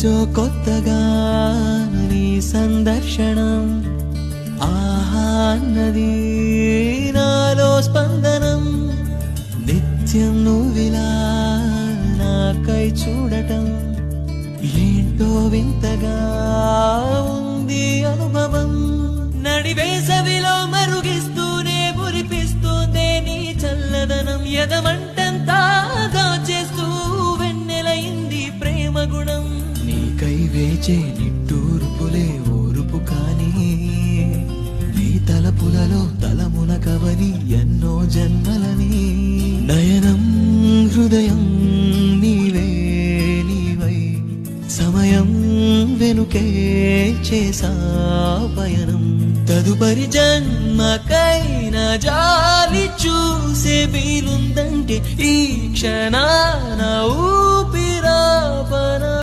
రోజో కొత్తగా నీ సందర్శనం ఆహా అన్నది నాలో స్పందనం నిత్యం నువ్విలా నాకై చూడటం ఏంటో వింతగా ఉంది అనుభవం నడివేసవిలో మరుగిస్తూనే మురిపిస్తూనే నీ చల్లదనం ఎదమంటంతా దాచేస్తూ వెన్నెలయింది ప్రేమ గుణం నీకై వేచే నిట్టూర్పులే ఓరుపు కానీ నీ తలపులలో తలమునకవని ఎన్నో జన్మలని నయనం హృదయం నీవే నీవై సమయం వెనుకే చేసా పయనం తదుపరి జన్మకైనా జాలి చూసే వీలుందంటే ఈ క్షణాన ఊపిరాప